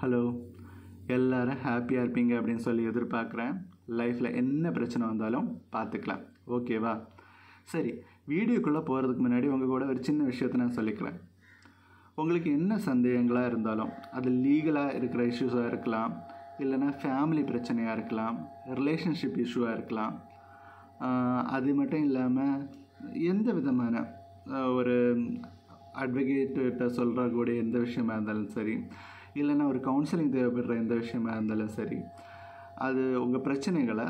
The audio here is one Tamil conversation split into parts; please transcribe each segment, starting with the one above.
ஹலோ, எல்லோரும் ஹாப்பியாக இருப்பீங்க அப்படின்னு சொல்லி எதிர்பார்க்குறேன். லைஃப்பில் என்ன பிரச்சனை வந்தாலும் பார்த்துக்கலாம், ஓகேவா? சரி, வீடியோக்குள்ளே போகிறதுக்கு முன்னாடி உங்கள் கூட ஒரு சின்ன விஷயத்தை நான் சொல்லிக்கிறேன். உங்களுக்கு என்ன சந்தேகங்களாக இருந்தாலும் அது லீகலாக இருக்கிற இஷ்யூஸாக இருக்கலாம், இல்லைனா ஃபேமிலி பிரச்சனையாக இருக்கலாம், ரிலேஷன்ஷிப் இஷ்யூவாக இருக்கலாம். அது மட்டும் இல்லாமல் எந்த விதமான ஒரு அட்வொகேட்ட சொல்கிறக்கூடிய எந்த விஷயமா இருந்தாலும் சரி, இல்லைன்னா ஒரு கவுன்சிலிங் தேவைப்படுற எந்த விஷயமா இருந்தாலும் சரி, அது உங்கள் பிரச்சனைகளை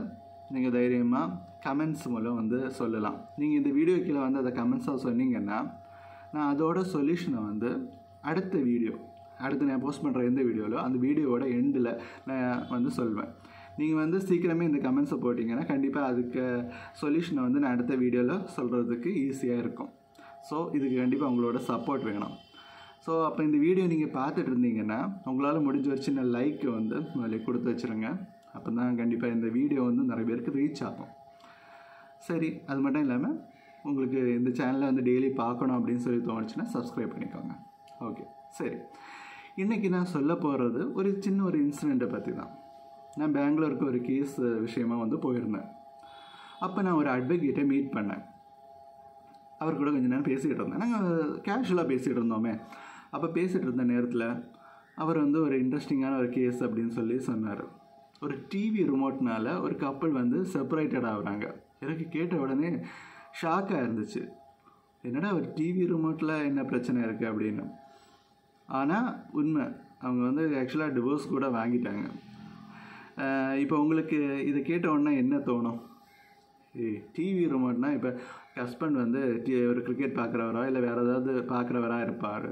நீங்கள் தைரியமாக கமெண்ட்ஸ் மூலம் சொல்லலாம். நீங்கள் இந்த வீடியோ கீழே அதை கமெண்ட்ஸாக சொன்னீங்கன்னா நான் அதோட சொல்யூஷனை அடுத்து நான் போஸ்ட் பண்ணுற எந்த வீடியோவில் அந்த வீடியோவோட எண்டில் நான் சொல்வேன். நீங்கள் சீக்கிரமே இந்த கமெண்ட்ஸை போட்டிங்கன்னா கண்டிப்பாக அதுக்கு சொல்யூஷனை நான் அடுத்த வீடியோவில் சொல்கிறதுக்கு ஈஸியாக இருக்கும். ஸோ இதுக்கு கண்டிப்பாக உங்களோட சப்போர்ட் வேணும். ஸோ அப்போ இந்த வீடியோ நீங்கள் பார்த்துட்டு இருந்தீங்கன்னா உங்களால் முடிஞ்ச ஒரு சின்ன லைக் முதல்ல கொடுத்து வச்சுருங்க. அப்போ தான் கண்டிப்பாக இந்த வீடியோ நிறைய பேருக்கு ரீச் ஆகும். சரி, அது மட்டும் இல்லாமல் உங்களுக்கு இந்த சேனலை டெய்லி பார்க்கணும் அப்படின்னு சொல்லி தோணுச்சுன்னா சப்ஸ்கிரைப் பண்ணிக்கோங்க. ஓகே, சரி. இன்றைக்கி நான் சொல்ல போகிறது ஒரு சின்ன இன்சிடெண்ட்டை பற்றி தான். நான் பெங்களூருக்கு ஒரு கேஸ் விஷயமாக போயிருந்தேன். அப்போ நான் ஒரு அட்வொகேட்டை மீட் பண்ணேன். அவர் கூட கொஞ்சம் நேரம் பேசிகிட்டு இருந்தேன். நாங்கள் கேஷுவலாக பேசிகிட்டு இருந்தோமே. அப்போ பேசிகிட்டு இருந்த நேரத்தில் அவர் ஒரு இன்ட்ரெஸ்டிங்கான ஒரு கேஸ் அப்படின்னு சொல்லி சொன்னார். ஒரு டிவி ரிமோட்னால் ஒரு கப்பல் செப்பரேட்டட் ஆகுறாங்க. எனக்கு கேட்ட உடனே ஷாக்காக இருந்துச்சு. என்னடா ஒரு டிவி ரிமோட்டில் என்ன பிரச்சனை இருக்குது அப்படின்னு. ஆனால் உண்மை, அவங்க ஆக்சுவலாக டிவோர்ஸ் கூட வாங்கிட்டாங்க. இப்போ உங்களுக்கு இதை கேட்ட உடனே என்ன தோணும்? டிவி ரிமோட்னால் இப்போ ஹஸ்பண்ட் ஒரு கிரிக்கெட் பார்க்குறவரா இல்லை வேறு ஏதாவது பார்க்குறவராக இருப்பார்.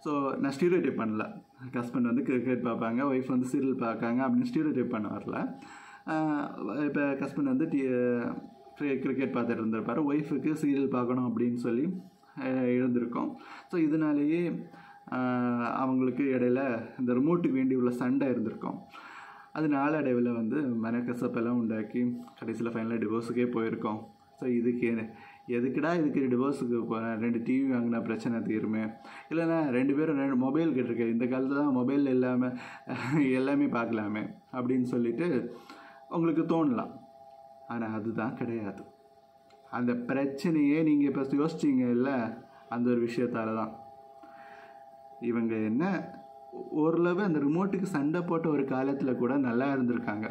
ஸோ நான் ஸ்டீரியோடைப் பண்ணல. ஹஸ்பண்ட் கிரிக்கெட் பார்ப்பாங்க, ஒய்ஃப் சீரியல் பார்க்காங்க அப்படின்னு ஸ்டீரியோடைப் பண்ண வரல. இப்போ ஹஸ்பண்ட் கிரிக்கெட் பார்த்துட்டு இருந்திருப்பார், ஒய்ஃபுக்கு சீரியல் பார்க்கணும் அப்படின்னு சொல்லி இருந்திருக்கோம். ஸோ இதனாலேயே அவங்களுக்கு இடையில இந்த ரிமோட்டுக்கு வேண்டி உள்ள சண்டை இருந்திருக்கும். அது நாளடைவில் மனக்கசப்பெல்லாம் உண்டாக்கி கடைசியில் ஃபைனலாக டிவோர்ஸுக்கே போயிருக்கோம். ஸோ இதுக்கு டிவோர்ஸுக்கு 2 டிவி வாங்கினா பிரச்சனை தீருமே, இல்லைன்னா 2 பேரும் 2 மொபைல் கேட்டிருக்கேன், இந்த காலத்தில் தான் மொபைல் இல்லாமல் எல்லாமே பார்க்கலாமே அப்படின்னு சொல்லிட்டு உங்களுக்கு தோணலாம். ஆனால் அதுதான் கிடையாது. அந்த பிரச்சனையே நீங்கள் இப்போ யோசிச்சிங்க இல்லை, அந்த ஒரு விஷயத்தால் தான். இவங்க என்ன ஓரளவு அந்த ரிமோட்டுக்கு சண்டை போட்ட ஒரு காலத்தில் கூட நல்லா இருந்திருக்காங்க.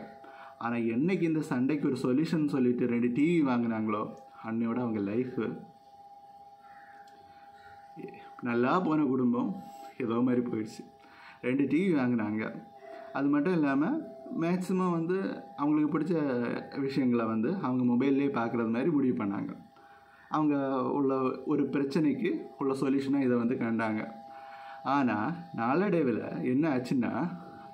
ஆனால் என்றைக்கு இந்த சண்டைக்கு ஒரு சொல்யூஷன் சொல்லிட்டு 2 டிவி வாங்கினாங்களோ அன்னையோட அவங்க லைஃபு நல்லா போன குடும்பம் ஏதோ மாதிரி போயிடுச்சு. 2 டிவி வாங்கினாங்க. அது மட்டும் இல்லாமல் மேக்ஸிமம் அவங்களுக்கு பிடிச்ச விஷயங்களை அவங்க மொபைல்லே பார்க்குறது மாதிரி முடிவு பண்ணாங்க. அவங்க உள்ள ஒரு பிரச்சனைக்கு உள்ள சொல்யூஷனாக இதை கண்டாங்க. ஆனால் நாளடைவில் என்ன ஆச்சுன்னா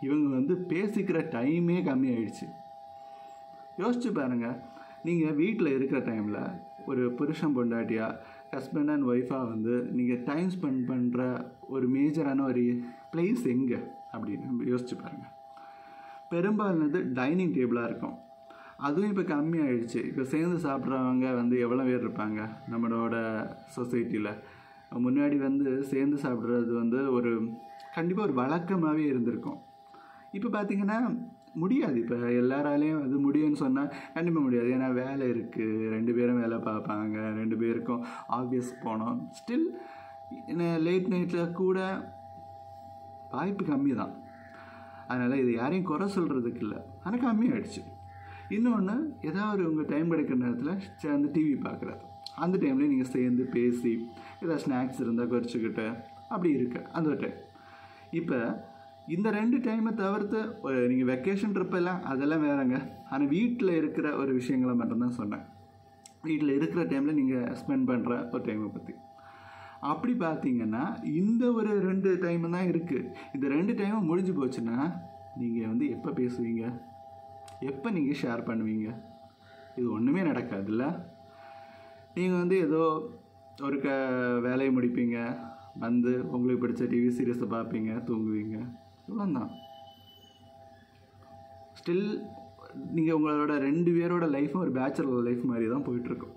இவங்க பேசிக்கிற டைமே கம்மியாயிடுச்சு. யோசிச்சு பாருங்கள், நீங்கள் வீட்டில் இருக்கிற டைமில் ஒரு புருஷன் பொண்டாட்டியாக ஹஸ்பண்ட் அண்ட் ஒய்ஃபாக நீங்கள் டைம் ஸ்பெண்ட் பண்ணுற ஒரு மேஜரான ஒரு பிளேஸ் எங்கே அப்படின்னு யோசிச்சு பாருங்கள். பெரும்பாலானது டைனிங் டேபிளாக இருக்கும். அதுவும் இப்போ கம்மியாயிடுச்சு. இப்போ சேர்ந்து சாப்பிட்றவங்க எவ்வளோ பேர் இருப்பாங்க நம்மளோட சொசைட்டியில்? முன்னாடி சேர்ந்து சாப்பிட்றது ஒரு கண்டிப்பாக ஒரு வழக்கமாகவே இருந்திருக்கும். இப்போ பார்த்திங்கன்னா முடியாது. இப்போ எல்லாராலையும் முடியும்னு சொன்னால் கண்டிப்பாக முடியாது. ஏன்னா வேலை இருக்குது, 2 பேரும் வேலை பார்ப்பாங்க, 2 பேருக்கும் ஆஃபீஸ்க்கு போனோம். ஸ்டில் லேட் நைட்டில் கூட வாய்ப்பு கம்மி தான். அதனால் இது யாரையும் குறை சொல்கிறதுக்கு இல்லை, ஆனால் கம்மியாகிடுச்சு. இன்னொன்று, ஏதாவது உங்கள் டைம் கிடைக்கிற நேரத்தில் சேர்ந்து டிவி பார்க்குறது. அந்த டைம்லேயும் நீங்கள் சேர்ந்து பேசி ஏதாவது ஸ்நாக்ஸ் இருந்தால் குறைச்சிக்கிட்டு அப்படி இருக்கு அந்த ஒரு டைம். இப்போ இந்த 2 டைமை தவிர்த்து நீங்கள் வெக்கேஷன் ட்ரிப்பெல்லாம் அதெல்லாம் வேறங்க. ஆனால் வீட்டில் இருக்கிற ஒரு விஷயங்களை மட்டும்தான் சொன்னேன். வீட்டில் இருக்கிற டைமில் நீங்கள் ஸ்பெண்ட் பண்ணுற ஒரு டைமை பற்றி அப்படி பார்த்தீங்கன்னா இந்த ஒரு 2 டைமு தான் இருக்குது. இந்த 2 டைமும் முடிஞ்சு போச்சுன்னா நீங்கள் எப்போ பேசுவீங்க, எப்போ நீங்கள் ஷேர் பண்ணுவீங்க? இது ஒன்றுமே நடக்காதுல்ல. நீங்கள் ஏதோ ஒரு வேலையை முடிப்பீங்க, உங்களுக்கு பிடிச்ச டிவி சீரியஸை பார்ப்பீங்க, தூங்குவீங்க, இவ்வளோதான். ஸ்டில் நீங்கள் உங்களோட 2 பேரோட லைஃப்பும் ஒரு பேச்சுலர் லைஃப் மாதிரி தான் போயிட்டுருக்கும்.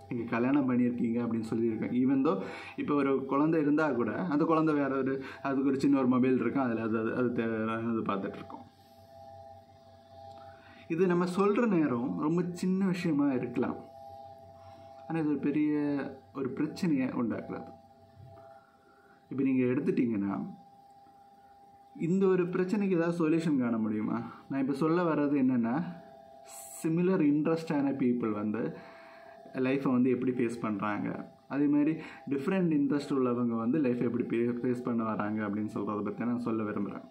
நீங்கள் கல்யாணம் பண்ணியிருக்கீங்க அப்படின்னு சொல்லியிருக்கேன். ஈவன் தோ இப்போ ஒரு குழந்தை இருந்தால் கூட அந்த குழந்தை அதுக்கு ஒரு சின்ன ஒரு மொபைல் இருக்கும், அதில் அது தேவையானது பார்த்துட்ருக்கோம். இது நம்ம சொல்கிற நேரம் ரொம்ப சின்ன விஷயமா இருக்கலாம், ஆனால் இது ஒரு பெரிய ஒரு பிரச்சனையை உண்டாக்குறது. இப்போ நீங்கள் எடுத்துட்டிங்கன்னா இந்த ஒரு பிரச்சனைக்கு ஏதாவது சொல்யூஷன் காண முடியுமா? நான் இப்போ சொல்ல வர்றது என்னென்னா, சிமிலர் இன்ட்ரெஸ்டான பீப்புள் லைஃப்பை எப்படி ஃபேஸ் பண்ணுறாங்க, அதேமாதிரி டிஃப்ரெண்ட் இன்ட்ரெஸ்ட் உள்ளவங்க லைஃப்பை எப்படி ஃபேஸ் பண்ண வராங்க அப்படின்னு சொல்கிறத பற்றி நான் சொல்ல விரும்புகிறேன்.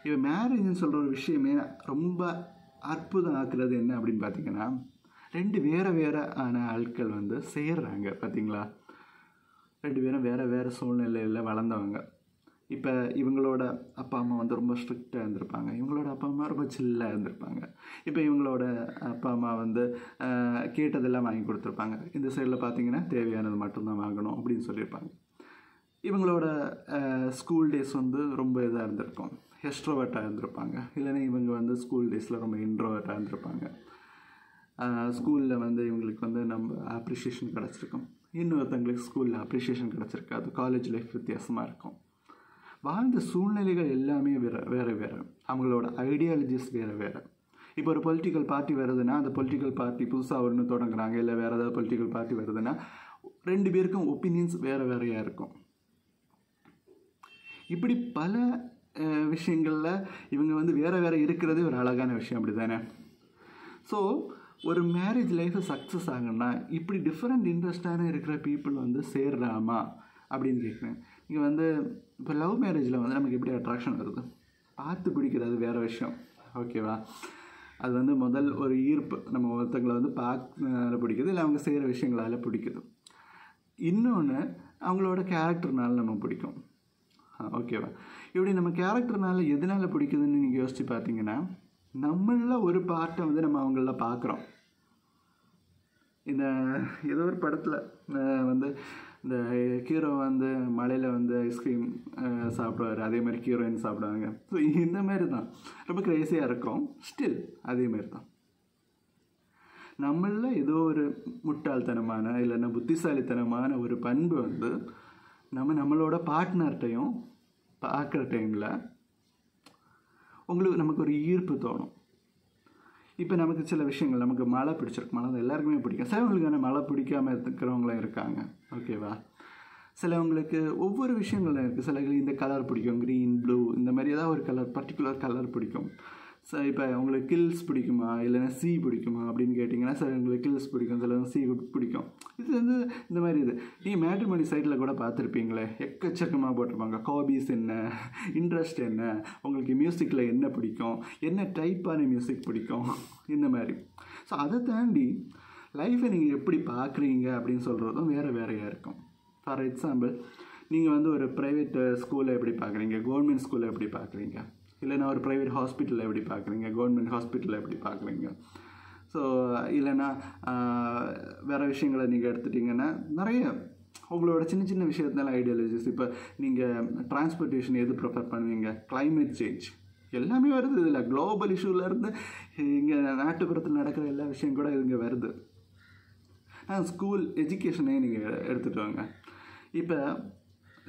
இப்போ மேரேஜ்னு சொல்கிற ஒரு விஷயமே ரொம்ப அற்புதம் ஆக்குறது என்ன அப்படின்னு பார்த்தீங்கன்னா, 2 வேறு ஆன ஆட்கள் சேர்றாங்க. பார்த்தீங்களா, 2 பேரும் வேறு சூழ்நிலையில் வளர்ந்தவங்க. இப்போ இவங்களோட அப்பா அம்மா ரொம்ப ஸ்ட்ரிக்டாக இருந்திருப்பாங்க, இவங்களோட அப்பா அம்மா ரொம்ப சில்லாக இருந்திருப்பாங்க. இப்போ இவங்களோட அப்பா அம்மா கேட்டதெல்லாம் வாங்கி கொடுத்துருப்பாங்க. இந்த சைடில் பார்த்தீங்கன்னா தேவையானது மட்டும்தான் வாங்கணும் அப்படின்னு சொல்லியிருப்பாங்க. இவங்களோட ஸ்கூல் டேஸ் ரொம்ப இதாக இருந்திருக்கும், எக்ஸ்ட்ரோவர்ட்டாக இருந்திருப்பாங்க. இல்லைன்னா இவங்க ஸ்கூல் டேஸில் ரொம்ப இன்ட்ரோவர்ட்டாக இருந்திருப்பாங்க. ஸ்கூலில் இவங்களுக்கு நம்ம அப்ரிஷியேஷன் கிடச்சிருக்கும், இன்னொருத்தங்களுக்கு ஸ்கூலில் அப்ரிஷியேஷன் கிடச்சிருக்காது. காலேஜ் லைஃப் வித்தியாசமாக இருக்கும். வாழ்ந்த சூழ்நிலைகள் எல்லாமே வேறு அவங்களோட ஐடியாலஜிஸ் வேறு. இப்போ ஒரு பொலிட்டிக்கல் பார்ட்டி வருதுன்னா, அந்த பொலிட்டிக்கல் பார்ட்டி புதுசாக ஒன்று தொடங்குறாங்க, இல்லை வேறு ஏதாவது பொலிட்டிக்கல் பார்ட்டி வருதுன்னா 2 பேருக்கும் ஒப்பீனியன்ஸ் வேறையாக இருக்கும். இப்படி பல விஷயங்களில் இவங்க வேறு இருக்கிறதே ஒரு அழகான விஷயம், அப்படி தானே? ஸோ ஒரு மேரேஜ் லைஃப்பை சக்ஸஸ் ஆகுன்னா இப்படி டிஃப்ரெண்ட் இன்ட்ரெஸ்டான இருக்கிற பீப்புள் சேர்றாமா அப்படின்னு கேட்குறேன். நீங்கள் இப்போ லவ் மேரேஜில் நமக்கு எப்படி அட்ராக்ஷன் வருது, பார்த்து பிடிக்கிறது வேறு விஷயம், ஓகேவா? அது முதல் ஒரு ஈர்ப்பு, நம்ம ஒருத்தங்களை பார்க்க பிடிக்குது, இல்லை அவங்க செய்கிற விஷயங்களால் பிடிக்குது. இன்னொன்று அவங்களோட கேரக்டர்னால நம்ம பிடிக்கும், ஓகேவா? இப்படி நம்ம கேரக்டர்னால எதனால் பிடிக்குதுன்னு நீங்கள் யோசித்து பார்த்தீங்கன்னா, நம்மளில் ஒரு பார்ட்டை நம்ம அவங்கள பார்க்குறோம். இந்த ஏதோ ஒரு படத்தில் இந்த ஹீரோ மலையில் ஐஸ்கிரீம் சாப்பிடுவார், அதே மாதிரி ஹீரோயின் சாப்பிடுவாங்க. ஸோ இந்த மாதிரி தான் ரொம்ப க்ரேஸியாக இருக்கும். ஸ்டில் அதே மாதிரி தான் நம்மளில் ஏதோ ஒரு முட்டாள்தனமான இல்லைன்னா புத்திசாலித்தனமான ஒரு பண்பு நம்மளோட பார்ட்னர்கிட்டையும் பார்க்குற டைமில் நமக்கு ஒரு ஈர்ப்பு தோணும். இப்போ நமக்கு சில விஷயங்கள், நமக்கு மழை பிடிச்சிருக்கு, மழை எல்லாருக்குமே பிடிக்கும். சிலவங்களுக்கு மழை பிடிக்காமல் இருக்கிறவங்களும் இருக்காங்க, ஓகேவா? சிலவங்களுக்கு ஒவ்வொரு விஷயங்களும் இருக்குது. சிலருக்கு இந்த கலர் பிடிக்கும், க்ரீன், ப்ளூ, இந்த மாதிரி ஏதாவது ஒரு கலர், பர்டிகுலர் கலர் பிடிக்கும். ஸோ இப்போ உங்களுக்கு கில்ஸ் பிடிக்குமா இல்லைன்னா சி பிடிக்குமா அப்படின்னு கேட்டிங்கன்னா, சிலவங்களுக்கு கில்ஸ் பிடிக்கும், சிலவங்க சி பிடிக்கும். இது இந்த மாதிரி நீங்கள் மேட்ரிமோனி சைட்டில் கூட பார்த்துருப்பீங்களே, எக்கச்சக்கமாக போட்டிருப்பாங்க. ஹாபீஸ் என்ன, இன்ட்ரெஸ்ட் என்ன, உங்களுக்கு மியூசிக்கில் என்ன பிடிக்கும், என்ன டைப்பான மியூசிக் பிடிக்கும், இந்த மாதிரி. ஸோ அதை தாண்டி லைஃப்பை நீங்கள் எப்படி பார்க்குறீங்க அப்படின்னு சொல்கிறதும் வேறையாக இருக்கும். ஃபார் எக்ஸாம்பிள், நீங்கள் ஒரு ப்ரைவேட் ஸ்கூலில் எப்படி பார்க்குறீங்க, கவர்மெண்ட் ஸ்கூலில் எப்படி பார்க்குறீங்க, இல்லைன்னா ஒரு ப்ரைவேட் ஹாஸ்பிட்டலில் எப்படி பார்க்குறீங்க, கவர்மெண்ட் ஹாஸ்பிட்டலில் எப்படி பார்க்குறீங்க. ஸோ இல்லைன்னா வேறு விஷயங்களை நீங்கள் எடுத்துட்டிங்கன்னா நிறைய உங்களோட சின்ன சின்ன விஷயத்தினால ஐடியாலஜிஸ். இப்போ நீங்கள் டிரான்ஸ்போர்ட்டேஷன் எது ப்ரிஃபர் பண்ணுவீங்க, கிளைமேட் சேஞ்ச் எல்லாமே வருது இதில். குளோபல் இஷ்யூலேருந்து இங்கே நாட்டுப்புறத்தில் நடக்கிற எல்லா விஷயம் கூட இங்கே வருது. ஸ்கூல் எஜுகேஷனே நீங்கள் எடுத்துகிட்டு வாங்க. இப்போ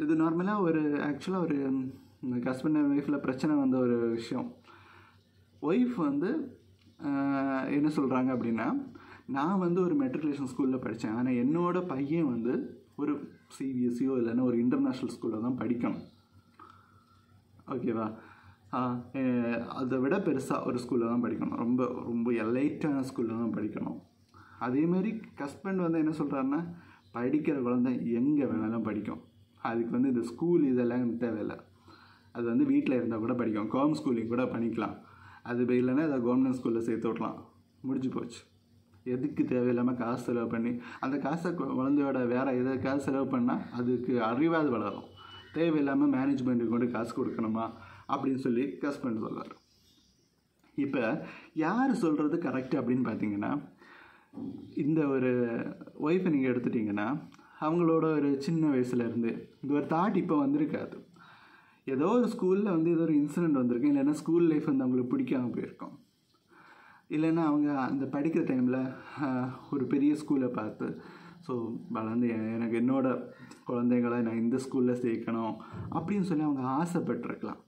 இது நார்மலாக ஆக்சுவலாக ஒரு ஹஸ்பண்ட் அண்ட் ஒய்ஃபில் பிரச்சனை ஒரு விஷயம். ஒய்ஃப் என்ன சொல்கிறாங்க அப்படின்னா, நான் ஒரு மெட்ரிகுலேஷன் ஸ்கூலில் படித்தேன், ஆனால் என்னோடய பையன் ஒரு சிபிஎஸ்சியோ இல்லைன்னா ஒரு இன்டர்நேஷ்னல் ஸ்கூலில் தான் படிக்கணும், ஓகேவா? அதை விட பெருசாக ஒரு ஸ்கூலில் தான் படிக்கணும், ரொம்ப ரொம்ப எலைட்டான ஸ்கூலில் தான் படிக்கணும். அதேமாதிரி ஹஸ்பண்ட் என்ன சொல்கிறாருன்னா, படிக்கிற குழந்தை எங்கே வேணாலும் படிக்கும், அதுக்கு இந்த ஸ்கூல் இதெல்லாம் தேவையில்லை, அது வீட்டில் இருந்தால் கூட படிக்கும், ஹோம் ஸ்கூலிங் கூட பண்ணிக்கலாம், அது இல்லைன்னா அதை கவர்மெண்ட் ஸ்கூலில் சேர்த்து விடலாம், முடிஞ்சு போச்சு. எதுக்கு தேவையில்லாமல் காசு செலவு பண்ணி அந்த காசை குழந்தையோட வேறு எதுக்காக செலவு பண்ணால் அதுக்கு அறிவாது வளரும், தேவையில்லாமல் மேனேஜ்மெண்ட்டுக்கு கொண்டு காசு கொடுக்கணுமா அப்படின்னு சொல்லி ஹஸ்பண்ட் சொல்வார். இப்போ யார் சொல்கிறது கரெக்டு அப்படின்னு பார்த்தீங்கன்னா, இந்த ஒரு ஒய்ஃபை நீங்கள் எடுத்துட்டிங்கன்னா, அவங்களோட ஒரு சின்ன வயசுலேருந்து இந்த ஒரு தாட் இப்போ வந்திருக்காது. ஏதோ ஒரு ஸ்கூலில் ஏதோ ஒரு இன்சிடெண்ட் வந்திருக்கு, இல்லைன்னா ஸ்கூல் லைஃப் அவங்களுக்கு பிடிக்காமல் போயிருக்கோம். இல்லைன்னா அவங்க அந்த படிக்கிற டைமில் ஒரு பெரிய ஸ்கூலை பார்த்து ஸோ வளர்ந்து எனக்கு என்னோடய குழந்தைகளை நான் இந்த ஸ்கூலில் சேர்க்கணும் அப்படின்னு சொல்லி அவங்க ஆசைப்பட்டிருக்கலாம்.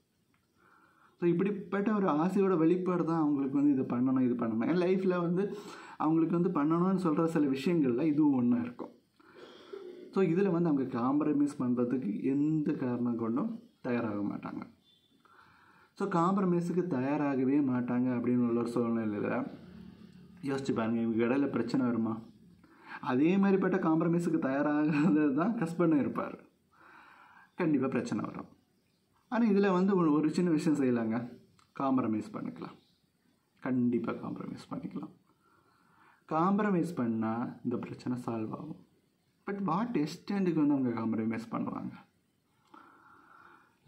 ஸோ இப்படிப்பட்ட ஒரு ஆசையோட வெளிப்பாடு தான் அவங்களுக்கு வந்து இது பண்ணணும். என் லைஃப்பில் வந்து அவங்களுக்கு வந்து பண்ணணும்னு சொல்கிற சில விஷயங்களில் இதுவும் ஒன்றா இருக்கும். ஸோ இதில் வந்து அவங்க காம்ப்ரமைஸ் பண்ணுறதுக்கு எந்த காரணம் கொண்டும் தயாராக மாட்டாங்க. ஸோ காம்ப்ரமைஸுக்கு தயாராகவே மாட்டாங்க அப்படின்னு உள்ள ஒரு சூழ்நிலையில் யோசிச்சு பாருங்கள், இவங்க இடையில பிரச்சனை வருமா? அதே மாதிரிப்பட்ட காம்ப்ரமைஸுக்கு தயாராகிறது தான் ஹஸ்பண்டும் இருப்பார், கண்டிப்பாக பிரச்சனை வரும். ஆனால் இதில் வந்து ஒரு சின்ன விஷயம் செய்யலாங்க, காம்ப்ரமைஸ் பண்ணிக்கலாம். கண்டிப்பாக காம்ப்ரமைஸ் பண்ணிக்கலாம். காம்ப்ரமைஸ் பண்ணால் இந்த பிரச்சனை சால்வ் ஆகும். பட் வாட் எக்ஸ்டெண்டுக்கு வந்து அவங்க காம்ப்ரமைஸ் பண்ணுவாங்க?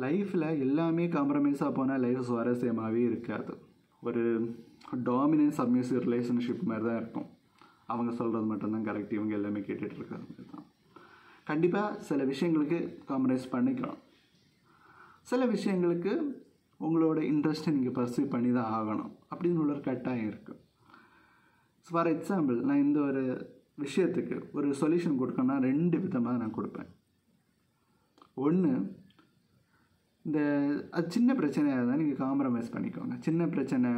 லைஃப்பில் எல்லாமே காம்ப்ரமைஸாக போனால் லைஃப் சுவாரஸ்யமாகவே இருக்காது. ஒரு டாமினன்ஸ் சப்மிசிவ் ரிலேஷன்ஷிப் மாதிரி தான் இருக்கும். அவங்க சொல்கிறது மட்டும்தான் கரெக்ட், இவங்க எல்லாமே கேட்டுட்டு இருக்கிறது மாதிரி தான். கண்டிப்பாக சில விஷயங்களுக்கு காம்ப்ரமைஸ் பண்ணிக்கலாம். சில விஷயங்களுக்கு உங்களோட இன்ட்ரெஸ்ட்டை நீங்கள் பர்சீவ் பண்ணி தான் ஆகணும் அப்படின்னு உள்ள ஒரு கட்டாயம் இருக்குது. ஃபார் எக்ஸாம்பிள், நான் இந்த ஒரு விஷயத்துக்கு ஒரு சொல்யூஷன் கொடுக்கணும்னா 2 விதமாக நான் கொடுப்பேன். ஒன்று, அது சின்ன பிரச்சனையாக இருந்தால் நீங்கள் காம்ப்ரமைஸ் பண்ணிக்கோங்க. சின்ன பிரச்சனை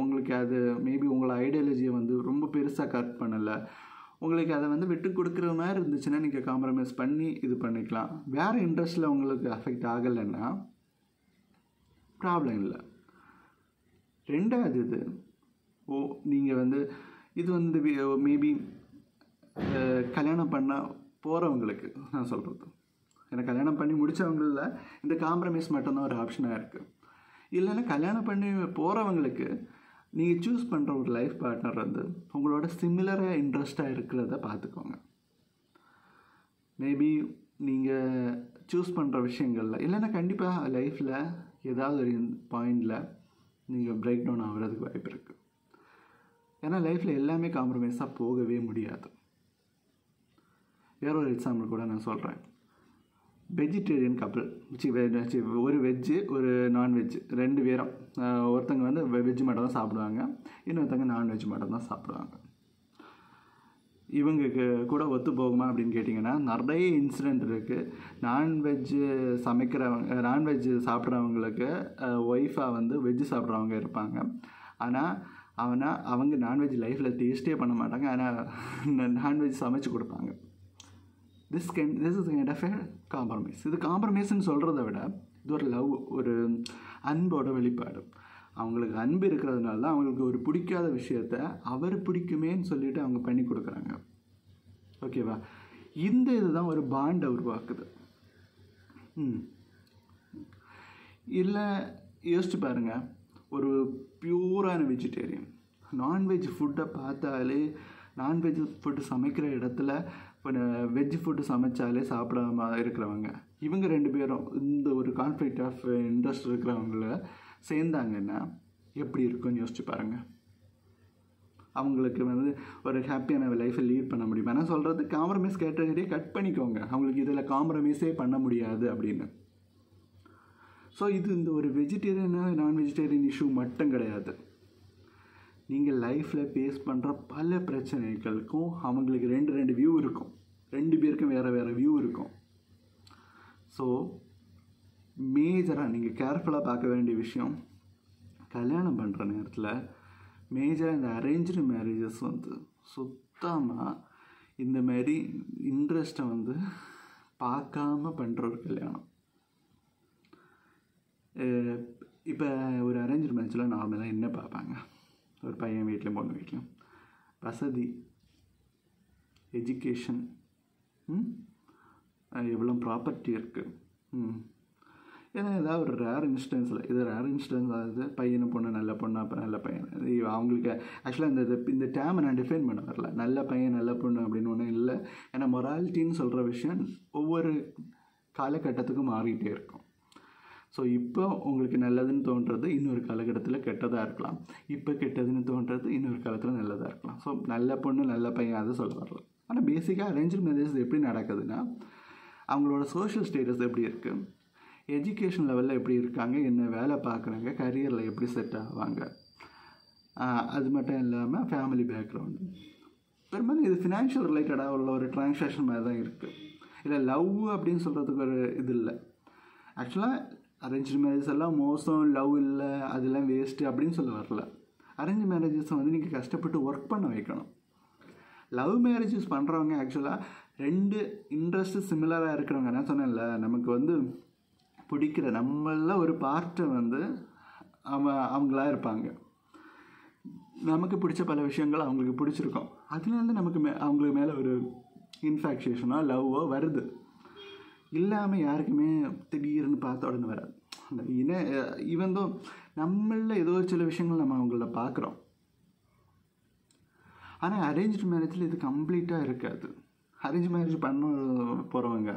உங்களுக்கு அது மேபி உங்களை ஐடியாலஜியை வந்து ரொம்ப பெருசாக கட் பண்ணலை, உங்களுக்கு அதை வந்து விட்டு கொடுக்குற மாதிரி இருந்துச்சுன்னா நீங்கள் காம்ப்ரமைஸ் பண்ணி இது பண்ணிக்கலாம். வேறு இன்ட்ரெஸ்ட்டில் உங்களுக்கு அஃபெக்ட் ஆகலைன்னா ப்ராப்ளம் இல்லை. 2வது நீங்கள் வந்து இது வந்து மேபி கல்யாணம் பண்ண போகிறவங்களுக்கு நான் சொல்கிறது, ஏன்னா கல்யாணம் பண்ணி முடித்தவங்களில் இந்த காம்ப்ரமைஸ் மட்டும்தான் ஒரு ஆப்ஷனாக இருக்குது. இல்லைன்னா கல்யாணம் பண்ணி போகிறவங்களுக்கு நீங்கள் சூஸ் பண்ணுற ஒரு லைஃப் பார்ட்னர் வந்து உங்களோட சிமிலராக இன்ட்ரெஸ்டாக இருக்கிறத பார்த்துக்கோங்க. மேபி நீங்கள் சூஸ் பண்ணுற விஷயங்களில் இல்லைன்னா கண்டிப்பாக லைஃப்பில் ஏதாவது ஒரு பாயிண்டில் நீங்கள் பிரேக் டவுன் ஆகிறதுக்கு வாய்ப்பு இருக்குது. ஏன்னா லைஃப்பில் எல்லாமே காம்ப்ரமைஸாக போகவே முடியாது. வேற ஒரு எக்ஸாம்பிள் கூட நான் சொல்கிறேன். வெஜிடேரியன் கப்பிள், ஒரு வெஜ்ஜு ஒரு நான்வெஜ் 2 பேரும், ஒருத்தங்க வந்து வெஜ்ஜு மட்டும் தான் சாப்பிடுவாங்க, இன்னொருத்தங்க நான்வெஜ் மட்டும் தான் சாப்பிடுவாங்க. இவங்களுக்கு கூட ஒத்து போகுமா அப்படின்னு கேட்டிங்கன்னா நிறைய இன்சிடெண்ட் இருக்குது. நான்வெஜ் சாப்பிட்றவங்களுக்கு ஒய்ஃபாக வந்து வெஜ்ஜு சாப்பிட்றவங்க இருப்பாங்க. ஆனால் அவங்க நான்வெஜ் லைஃப்பில் டேஸ்ட்டே பண்ண மாட்டாங்க, ஆனால் நான்வெஜ் சமைச்சு கொடுப்பாங்க. This is kind of a compromise. இது காம்ப்ரமைஸ்ன்னு சொல்கிறத விட இது ஒரு லவ், ஒரு அன்போட வெளிப்பாடு. அவங்களுக்கு அன்பு இருக்கிறதுனால தான் அவங்களுக்கு ஒரு பிடிக்காத விஷயத்த அவர் பிடிக்குமேன்னு சொல்லிட்டு அவங்க பண்ணி கொடுக்குறாங்க. ஓகேவா? இந்த இதுதான் ஒரு பாண்டை உருவாக்குது. இல்லை யோசிச்சு பாருங்கள், ஒரு பியூரான வெஜிடேரியன் நான்வெஜ் ஃபுட்டை பார்த்தாலே, நான்வெஜ் ஃபுட்டு சமைக்கிற இடத்துல வெஜ் ஃபுட்டு சமைச்சாலே சாப்பிடாம இருக்கிறவங்க, இவங்க 2 பேரும் இந்த ஒரு கான்ஃப்ளிக்ட் ஆஃப் இன்ட்ரெஸ்ட் இருக்கிறவங்கள சேர்ந்தாங்கன்னா எப்படி இருக்குன்னு யோசிச்சு பாருங்கள். அவங்களுக்கு வந்து ஒரு ஹாப்பியான லைஃப்பை லீட் பண்ண முடியும். ஆனால் சொல்கிறது காம்ப்ரமைஸ் கேட்டகரியை கட் பண்ணிக்கோங்க, அவங்களுக்கு இதில் காம்ப்ரமைஸே பண்ண முடியாது அப்படின்னு. ஸோ இது இந்த ஒரு வெஜிடேரியனாக நான் வெஜிடேரியன் இஷ்யூ மட்டும் கிடையாது. நீங்கள் லைஃப்பில் ஃபேஸ் பண்ணுற பல பிரச்சனைகளுக்கும் அவங்களுக்கு 2 வியூ இருக்கும், 2 பேருக்கும் வேறு வியூ இருக்கும். ஸோ மேஜராக நீங்கள் கேர்ஃபுல்லாக பார்க்க வேண்டிய விஷயம், கல்யாணம் பண்ணுற நேரத்தில் மேஜராக இந்த அரேஞ்சு மேரேஜஸ் வந்து சுத்தமாக இந்த மாதிரி இன்ட்ரெஸ்ட்டை வந்து பார்க்காம பண்ணுற ஒரு கல்யாணம். இப்போ ஒரு அரேஞ்ச் மேரேஜில் நார்மலாக என்ன பார்ப்பாங்க? ஒரு பையன் வீட்லையும் பொண்ணு வீட்லையும் வசதி, எஜுகேஷன், எவ்வளோ ப்ராப்பர்ட்டி இருக்குது. ஏன்னா ஏதாவது ஒரு ரேர் இன்ஸ்டன்ஸில், இது ரேர் இன்ஸ்டன்ஸ் ஆகுது, பையனும் பொண்ணு நல்ல பொண்ணு, அப்போ நல்ல பையன். அவங்களுக்கு ஆக்சுவலாக இந்த டேமை நான் டிஃபைன் பண்ண வரல, நல்ல பையன் நல்ல பொண்ணு அப்படின்னு ஒன்றும் இல்லை. ஏன்னா மொராலிட்டின்னு சொல்கிற விஷயம் ஒவ்வொரு காலகட்டத்துக்கும் மாறிக்கிட்டே இருக்கும். ஸோ இப்போ உங்களுக்கு நல்லதுன்னு தோன்றது இன்னொரு காலகட்டத்தில் கெட்டதாக இருக்கலாம், இப்போ கெட்டதுன்னு தோன்றது இன்னொரு காலத்தில் நல்லதாக இருக்கலாம். ஸோ நல்ல பொண்ணு நல்ல பையன் அதை சொல்ல வரல. ஆனால் பேசிக்காக அரேஞ்ச் மேரேஜ் எப்படி நடக்குதுன்னா, அவங்களோட சோஷியல் ஸ்டேட்டஸ் எப்படி இருக்குது, எஜுகேஷன் லெவலில் எப்படி இருக்காங்க, என்ன வேலை பார்க்குறாங்க, கரியரில் எப்படி செட் ஆவாங்க, அது மட்டும் இல்லாமல் ஃபேமிலி பேக்ரவுண்டு. பெரும்பாலும் இது ஃபினான்ஷியல் ரிலேட்டடாக உள்ள ஒரு ட்ரான்சாக்ஷன் மாதிரி தான் இருக்குது. இல்லை லவ் அப்படின்னு சொல்கிறதுக்கு ஒரு இது இல்லை. ஆக்சுவலாக அரேஞ்ச் மேரேஜஸ் எல்லாம் மோசம், லவ் இல்லை, அதெல்லாம் வேஸ்ட்டு அப்படின்னு சொல்ல வரல. அரேஞ்ச் மேரேஜஸை வந்து நீங்கள் கஷ்டப்பட்டு ஒர்க் பண்ண வைக்கணும். லவ் மேரேஜஸ் பண்ணுறவங்க ஆக்சுவலாக 2 இன்ட்ரெஸ்ட்டு சிமிலராக இருக்கிறவங்க, நான் சொன்னேன்ல, நமக்கு வந்து பிடிக்கிற நம்மள ஒரு பார்ட்டை வந்து அவங்களா இருப்பாங்க. நமக்கு பிடிச்ச பல விஷயங்கள் அவங்களுக்கு பிடிச்சிருக்கோம். அதனால நமக்கு அவங்களுக்கு மேலே ஒரு இன்ஃபேக்சுவேஷனோ லவ்வோ வருது. இல்லாமல் யாருக்குமே திடீர்னு பார்த்த உடனே வராது. ஈவன் தோ நம்மளில் ஏதோ ஒரு சில விஷயங்கள் நம்ம அவங்கள பார்க்குறோம். ஆனால் அரேஞ்ச்டு மேரேஜில் இது கம்ப்ளீட்டாக இருக்காது. அரேஞ்ச் மேரேஜ் பண்ண போகிறவங்க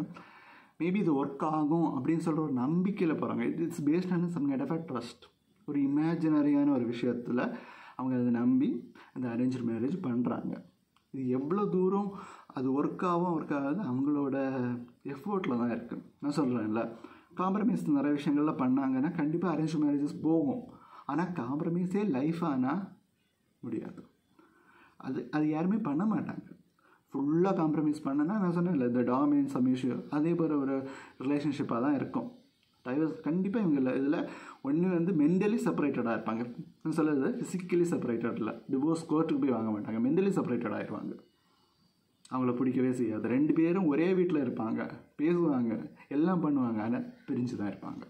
மேபி இது ஒர்க் ஆகும் அப்படின்னு சொல்கிற ஒரு நம்பிக்கையில் போகிறாங்க. It's based on some kind of a trust. ஒரு இமேஜினரியான ஒரு விஷயத்தில் அவங்க அதை நம்பி அந்த அரேஞ்ச் மேரேஜ் பண்ணுறாங்க. இது எவ்வளோ தூரம் அது ஒர்க் ஆகாது அவங்களோட எஃபோர்ட்டில் தான் இருக்குது. நான் சொல்கிறேன்ல, காம்ப்ரமைஸ் நிறைய விஷயங்கள்லாம் பண்ணாங்கன்னா கண்டிப்பாக அரேஞ்ச் மேரேஜஸ் போகும். ஆனால் காம்ப்ரமைஸே லைஃப் ஆனால் முடியாது. அது யாருமே பண்ண மாட்டாங்க. ஃபுல்லாக காம்ப்ரமைஸ் பண்ணனா நான் சொன்னேன்ல, இந்த டாமினன்ஸ் சப்மிஷன் அதே போல் ஒரு ரிலேஷன்ஷிப்பாக தான் இருக்கும். டைவர்ஸ் கண்டிப்பாக இவங்க இதில் ஒன்று வந்து மென்டலி செப்பரேட்டடாக இருப்பாங்க. நான் சொல்கிறது ஃபிசிக்கலி செப்பரேட்டட் இல்லை. டிவோர்ஸ் கோர்ட்டுக்கு போய் வாங்க மாட்டாங்க, மென்டலி செப்பரேட்டட் ஆகிடுவாங்க. அவங்கள பிடிக்கவே செய்யாது. 2 பேரும் ஒரே வீட்டில் இருப்பாங்க, பேசுவாங்க, எல்லாம் பண்ணுவாங்க, ஆனால் பிரிஞ்சு தான் இருப்பாங்க.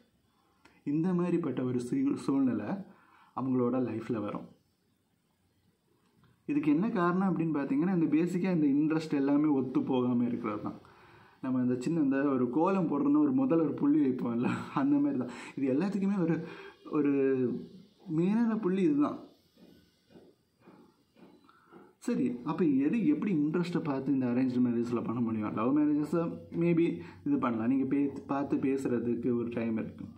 இந்த மாதிரிப்பட்ட ஒரு சூழ்நிலை அவங்களோட லைஃப்பில் வரும். இதுக்கு என்ன காரணம் அப்படின்னு பார்த்தீங்கன்னா, இந்த பேசிக்காக இந்த இன்ட்ரெஸ்ட் எல்லாமே ஒத்து போகாமல் இருக்கிறது தான். நம்ம இந்த சின்ன இந்த ஒரு கோலம் போடுறோன்னு ஒரு புள்ளி வைப்போம்ல, அந்த மாதிரி தான் இது எல்லாத்துக்குமே ஒரு மெயினான புள்ளி இதுதான். சரி, அப்போ எப்படி இன்ட்ரெஸ்ட்டை பார்த்து இந்த அரேஞ்ச் மேரேஜில் பண்ண முடியும்? லவ் மேரேஜஸை மேபி இது பண்ணலாம். நீங்கள் பார்த்து பேசுகிறதுக்கு ஒரு டைம் இருக்குது.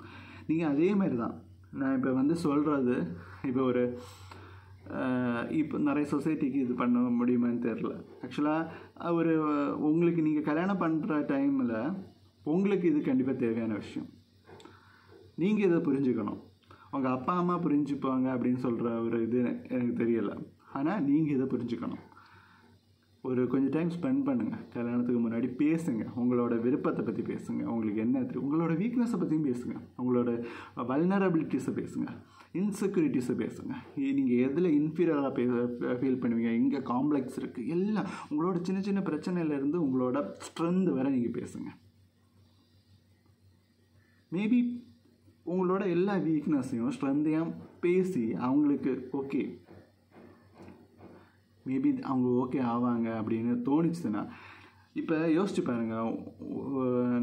நீங்கள் அதே மாதிரி தான் நான் இப்போ வந்து சொல்கிறது, இப்போ நிறைய சொசைட்டிக்கு இது பண்ண முடியுமான்னு தெரில. ஆக்சுவலாக உங்களுக்கு நீங்கள் கல்யாணம் பண்ணுற டைமில் உங்களுக்கு இது கண்டிப்பாக தேவையான விஷயம். நீங்கள் இதை புரிஞ்சுக்கணும். உங்கள் அப்பா அம்மா புரிஞ்சுப்பாங்க அப்படின்னு சொல்கிற ஒரு இது எனக்கு தெரியலை. ஆனால் நீங்கள் இதை புரிஞ்சுக்கணும். கொஞ்சம் டைம் ஸ்பெண்ட் பண்ணுங்கள். கல்யாணத்துக்கு முன்னாடி பேசுங்க. உங்களோட விருப்பத்தை பற்றி பேசுங்க. உங்களுக்கு என்ன தெரியும், உங்களோட வீக்னஸை பற்றியும் பேசுங்க. உங்களோட வல்னரபிலிட்டிஸை பேசுங்க, இன்செக்யூரிட்டிஸை பேசுங்க. நீங்கள் எதில் இன்ஃபீரியராக ஃபீல் பண்ணுவீங்க, எங்கே காம்ப்ளெக்ஸ் இருக்குது, எல்லாம் உங்களோட சின்ன சின்ன பிரச்சனையிலேருந்து உங்களோட ஸ்ட்ரென்த் வரை நீங்கள் பேசுங்க. மேபி உங்களோட எல்லா வீக்னஸையும் ஸ்ட்ரென்த்தையும் பேசி அவங்களுக்கு ஓகே, மேபி அவங்க ஓகே ஆவாங்க அப்படின்னு தோணிச்சுதுன்னா, இப்போ யோசிச்சு பாருங்கள்,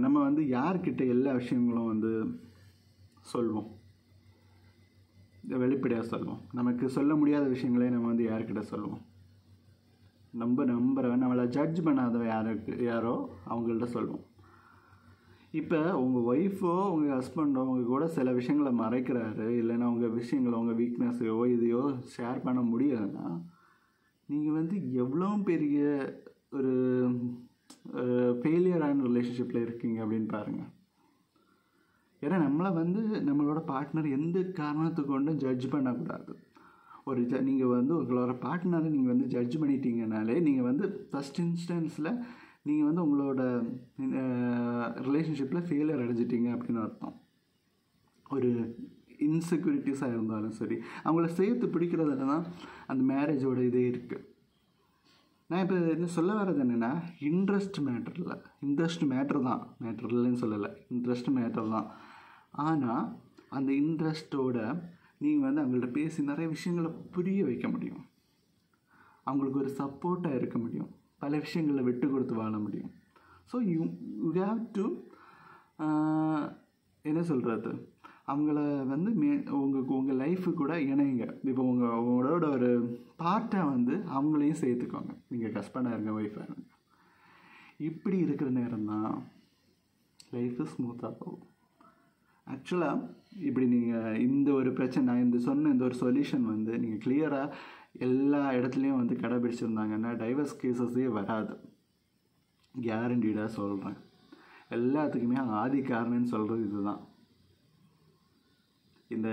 நம்ம வந்து யார்கிட்ட எல்லா விஷயங்களும் வந்து சொல்வோம், வெளிப்படையாக சொல்லுவோம். நமக்கு சொல்ல முடியாத விஷயங்களே நம்ம வந்து யார்கிட்ட சொல்லுவோம்? நம்புறவன், நம்மளை ஜட்ஜ் பண்ணாதவன் யாரோ அவங்கள்ட்ட சொல்லுவோம். இப்போ உங்கள் ஒய்ஃபோ உங்கள் ஹஸ்பண்டோ உங்கள் கூட சில விஷயங்களை மறைக்கிறாரு, இல்லைன்னா உங்கள் விஷயங்களை உங்கள் வீக்னஸையோ இதையோ ஷேர் பண்ண முடியலைன்னா, நீங்கள் வந்து எவ்வளோ பெரிய ஒரு ஃபெயிலியரான ரிலேஷன்ஷிப்பில் இருக்கீங்க அப்படின்னு பாருங்கள். ஏன்னா நம்மளை வந்து நம்மளோட பார்ட்னர் எந்த காரணத்தை கொண்டும் ஜட்ஜ் பண்ணக்கூடாது. நீங்கள் வந்து உங்களோட பார்ட்னரை நீங்கள் வந்து ஜட்ஜ் பண்ணிட்டீங்கனாலே நீங்கள் வந்து ஃபஸ்ட் இன்ஸ்டன்ஸில் நீங்கள் வந்து உங்களோட ரிலேஷன்ஷிப்பில் ஃபெயிலியர் அடைஞ்சிட்டிங்க அப்படின்னு அர்த்தம். ஒரு இன்செக்யூரிட்டிஸாக இருந்தாலும் சரி, அவங்கள சேர்த்து பிடிக்கிறதுல தான் அந்த மேரேஜோட இதே இருக்குது. நான் இப்போ என்ன சொல்ல வர்றது என்னென்னா, இன்ட்ரெஸ்ட் மேட்ரு தான், மேட்ரு இல்லைன்னு சொல்லலை, இன்ட்ரெஸ்ட் மேட்டர் தான். ஆனால் அந்த இன்ட்ரெஸ்ட்டோட நீங்கள் வந்து அவங்கள்ட்ட பேசி நிறைய விஷயங்களை புரிய வைக்க முடியும், அவங்களுக்கு ஒரு சப்போர்ட்டாக இருக்க முடியும், பல விஷயங்களில் விட்டு கொடுத்து வாழ முடியும். ஸோ யூ ஹேவ் டு என்ன சொல்கிறது, அவங்கள வந்து உங்கள் லைஃபு கூட இணைங்க. இப்போ உங்களோட ஒரு பார்ட்டாக வந்து அவங்களையும் சேர்த்துக்கோங்க. நீங்கள் ஹஸ்பண்டாக இருங்க, ஒய்ஃபாக இருங்க. இப்படி இருக்கிற நேரம் தான் லைஃபு ஸ்மூத்தாக போகும். ஆக்சுவலாக இப்படி நீங்கள் இந்த ஒரு பிரச்சனை, இந்த ஒரு சொல்யூஷன் வந்து நீங்கள் கிளியராக எல்லா இடத்துலையும் வந்து கடைபிடிச்சிருந்தாங்கன்னா டைவர்ஸ் கேசஸே வராது. கேரண்டீடாக சொல்கிறேன். எல்லாத்துக்குமே ஆதி காரணம்னு சொல்கிறது இதுதான். இந்த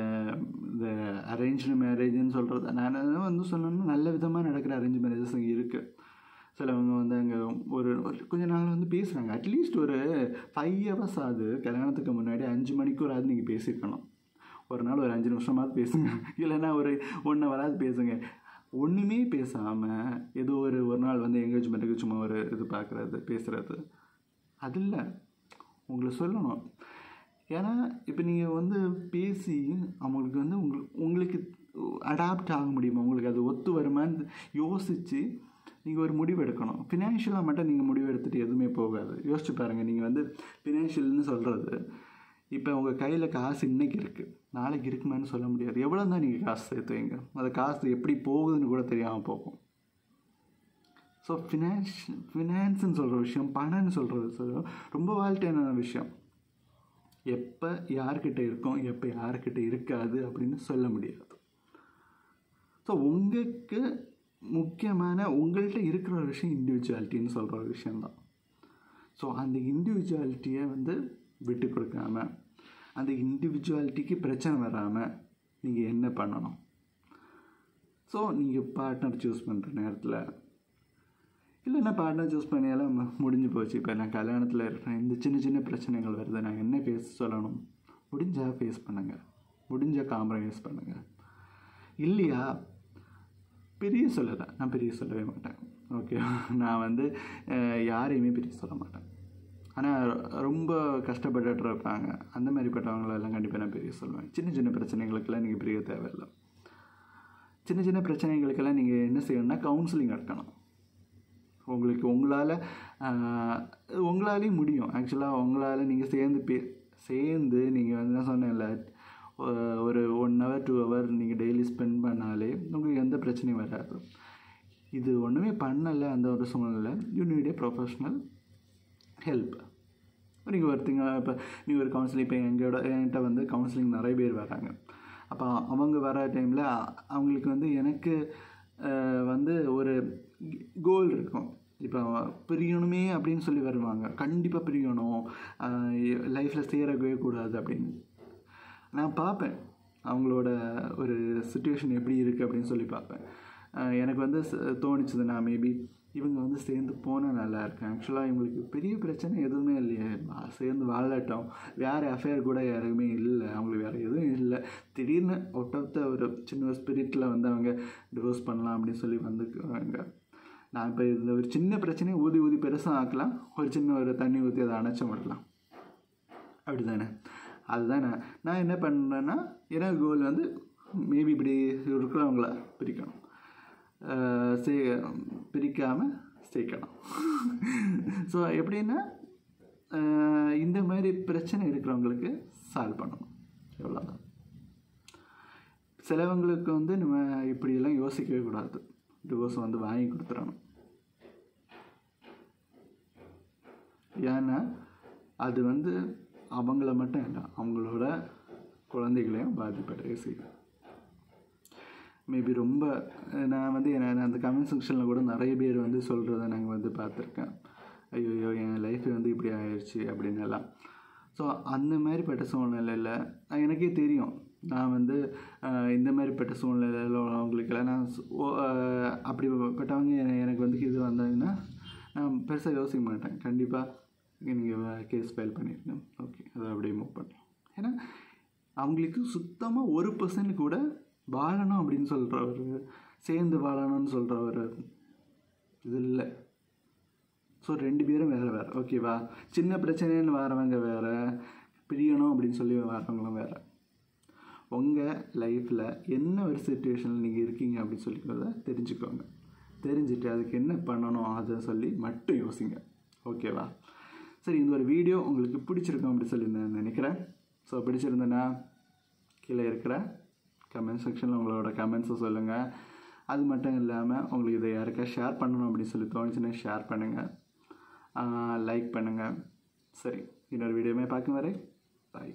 இந்த அரேஞ்ச்டு மேரேஜ்னு சொல்கிறது, நான் வந்து சொல்லணும்னா நல்ல விதமாக நடக்கிற அரேஞ்ச் மேரேஜஸ் இங்கே இருக்குது. சிலவங்க வந்து அங்கே ஒரு கொஞ்ச நாள் வந்து பேசுகிறாங்க. அட்லீஸ்ட் ஒரு 5 hours ஆகுது கல்யாணத்துக்கு முன்னாடி 5 மணிக்கூறாவது நீங்கள் பேசியிருக்கணும். ஒரு நாள் ஒரு 5 நிமிஷமாவது பேசுங்க, இல்லைன்னா ஒரு 1 hour பேசுங்க. ஒன்றுமே பேசாமல் ஏதோ ஒரு நாள் வந்து எங்கேஜ்மெண்ட்டுக்கு சும்மா ஒரு இது பார்க்குறது பேசுகிறது, அது இல்லை. உங்களை சொல்லணும். ஏன்னா இப்போ நீங்கள் வந்து பேசி அவங்களுக்கு வந்து உங்களுக்கு அடாப்ட் ஆக முடியுமா, உங்களுக்கு அது ஒத்து வருமானு யோசித்து நீங்கள் ஒரு முடிவு எடுக்கணும். ஃபினான்ஷியலாக மட்டும் நீங்கள் முடிவு எடுத்துகிட்டு எதுவுமே போகாது. யோசிச்சு பாருங்கள். நீங்கள் வந்து ஃபினான்ஷியல்னு சொல்கிறது, இப்போ உங்கள் கையில் காசு இன்றைக்கி இருக்குது, நாளைக்கு இருக்குமான்னு சொல்ல முடியாது. எவ்வளோ தான் நீங்கள் காசு சேர்த்துவீங்க, அந்த காசு எப்படி போகுதுன்னு கூட தெரியாமல் போகும். ஸோ ஃபினான்ஸுன்னு சொல்கிற விஷயம், பணம்னு சொல்கிறது ரொம்ப வால்யூட்டான விஷயம். எப்போ யார்கிட்ட இருக்கும், எப்போ யார்கிட்ட இருக்காது அப்படின்னு சொல்ல முடியாது. ஸோ உங்களுக்கு முக்கியமான உங்கள்கிட்ட இருக்கிற ஒரு விஷயம் இண்டிவிஜுவாலிட்டின்னு சொல்கிற ஒரு விஷயந்தான். ஸோ அந்த இண்டிவிஜுவாலிட்டியை வந்து விட்டு கொடுக்காம, அந்த இண்டிவிஜுவாலிட்டிக்கு பிரச்சனை வராமல் நீங்கள் என்ன பண்ணணும்? ஸோ நீங்கள் பார்ட்னர் சூஸ் பண்ணுற நேரத்தில், இல்லைன்னா பார்ட்னர் சூஸ் பண்ணியாலும் முடிஞ்சு போச்சு, இப்போ நான் கல்யாணத்தில் இருக்கிறேன், இந்த சின்ன சின்ன பிரச்சனைகள் வருது, நான் என்ன ஃபேஸ் சொல்லணும்? முடிஞ்சால் ஃபேஸ் பண்ணுங்கள், முடிஞ்சால் காம்ப்ரமைஸ் பண்ணுங்கள். இல்லையா பெரிய சொல்லலை, நான் பெரிய சொல்லவே மாட்டேன். ஓகே, நான் வந்து யாரையுமே பெரிய சொல்ல மாட்டேன். ஆனால் ரொம்ப கஷ்டப்பட்டுட்டு இருப்பாங்க, அந்த மாதிரிப்பட்டவங்களெல்லாம் கண்டிப்பாக நான் பெரிய சொல்லுவேன். சின்ன சின்ன பிரச்சனைகளுக்கெல்லாம் நீங்கள் பெரிய தேவையில்லை. சின்ன சின்ன பிரச்சனைகளுக்கெல்லாம் நீங்கள் என்ன செய்யணும்னா கவுன்சிலிங் எடுக்கணும். உங்களுக்கு உங்களாலேயும் முடியும். ஆக்சுவலாக உங்களால் நீங்கள் சேர்ந்து நீங்கள் வந்து என்ன சொன்னேன்ல, ஒரு 1 hour 2 hour நீங்கள் டெய்லி ஸ்பெண்ட் பண்ணாலே உங்களுக்கு எந்த பிரச்சனையும் வராது. இது ஒன்றுமே பண்ணலை அந்த ஒரு சூழ்நிலை, you need A professional help. நீங்கள் இப்போ நீங்கள் ஒரு கவுன்சிலிங், இப்போ என்கிட்ட வந்து கவுன்சிலிங் நிறைய பேர் வராங்க. அப்போ அவங்க வர டைமில் அவங்களுக்கு வந்து எனக்கு வந்து ஒரு கோல் இருக்கும். இப்போ பிரியணுமே அப்படின்னு சொல்லி வருவாங்க, கண்டிப்பாக பிரியணும், லைஃப்பில் சேரவே கூடாது அப்படின்னு. நான் பார்ப்பேன் அவங்களோட ஒரு சுச்சுவேஷன் எப்படி இருக்குது அப்படின்னு சொல்லி பார்ப்பேன். எனக்கு வந்து தோணிச்சதுன்னா மேபி இவங்க வந்து சேர்ந்து போனால் நல்லா இருக்கு. ஆக்சுவலாக இவங்களுக்கு பெரிய பிரச்சனை எதுவுமே இல்லையே, சேர்ந்து வாழட்டும், வேறு அஃபேர் கூட யாருக்குமே இல்லை, அவங்களுக்கு வேறு எதுவும் இல்லை, திடீர்னு அவுட் ஆஃப் த ஒரு சின்ன ஒரு ஸ்பிரிட்டில் வந்து அவங்க டிவோர்ஸ் பண்ணலாம் அப்படின்னு சொல்லி வந்துக்குவாங்க. நான் இப்போ இந்த ஒரு சின்ன பிரச்சனையை ஊதி பெருசாக ஆக்கலாம், ஒரு சின்ன ஒரு தண்ணி ஊற்றி அதை அணைச்ச விடலாம், அப்படி தானே? அதுதான் நான் என்ன பண்ணுறேன்னா, எனக்கு கோல் வந்து மேபி இப்படி இருக்கிறவங்கள பிரிக்கணும், பிரிக்காமல் சேர்க்கணும். ஸோ எப்படின்னா இந்த மாதிரி பிரச்சனை இருக்கிறவங்களுக்கு சால்வ் பண்ணணும், எவ்வளோதான். சிலவங்களுக்கு வந்து நம்ம இப்படியெல்லாம் யோசிக்கவே கூடாது, டிவோர்ஸ் வந்து வாங்கி கொடுத்துடணும். ஏன்னா அது வந்து அவங்கள மட்டும் இல்லை, அவங்களோட குழந்தைகளையும் பாதிப்படைய செய்யும். மேபி ரொம்ப நான் வந்து அந்த கமெண்ட் செக்ஷனில் கூட நிறைய பேர் வந்து சொல்கிறத நாங்கள் வந்து பார்த்துருக்கேன், ஐயோ என் லைஃப் வந்து இப்படி ஆயிடுச்சு அப்படின்னு எல்லாம். ஸோ அந்த மாதிரிப்பட்ட சூழ்நிலையில் எனக்கே தெரியும், நான் வந்து இந்த மாதிரிப்பட்ட சூழ்நிலையில் அவங்களுக்கெல்லாம் நான் அப்படிப்பட்டவங்க எனக்கு வந்து இது வந்தாங்கன்னா நான் பெருசாக யோசிக்க மாட்டேன். கண்டிப்பாக நீங்கள் கேஸ் ஃபைல் பண்ணிடுங்க, ஓகே, அதை அப்படியே மூவ் பண்ணலாம். ஏன்னா அவங்களுக்கு சுத்தமாக 1% கூட வாழணும் அப்படின்னு சொல்கிற ஒரு, சேர்ந்து வாழணும்னு சொல்கிற ஒரு இது இல்லை. ஸோ 2 பேரும் வேறு, ஓகேவா? சின்ன பிரச்சனைன்னு வரவங்க வேறு, பிரியணும் அப்படின்னு சொல்லி வரவங்களும் வேறு. உங்கள் லைஃப்பில் என்ன ஒரு சிச்சுவேஷனில் நீங்கள் இருக்கீங்க அப்படின்னு சொல்லிக்கிறத தெரிஞ்சுக்கோங்க. தெரிஞ்சுட்டு அதுக்கு என்ன பண்ணணும் அதை சொல்லி மட்டும் யோசிங்க, ஓகேவா? சரி, இந்த ஒரு வீடியோ உங்களுக்கு பிடிச்சிருக்கும் அப்படி சொல்லி நான் நினைக்கிறேன். ஸோ பிடிச்சிருந்தேன்னா கீழே இருக்கிற கமெண்ட் செக்ஷனில் உங்களோட கமெண்ட்ஸை சொல்லுங்கள். அது மட்டும் இல்லாமல் உங்களுக்கு இதை யாருக்கா ஷேர் பண்ணணும் அப்படின்னு சொல்லி தோணுச்சுன்னா ஷேர் பண்ணுங்கள், லைக் பண்ணுங்கள். சரி, இன்னொரு வீடியோமே பார்க்கும் வரை பாய்.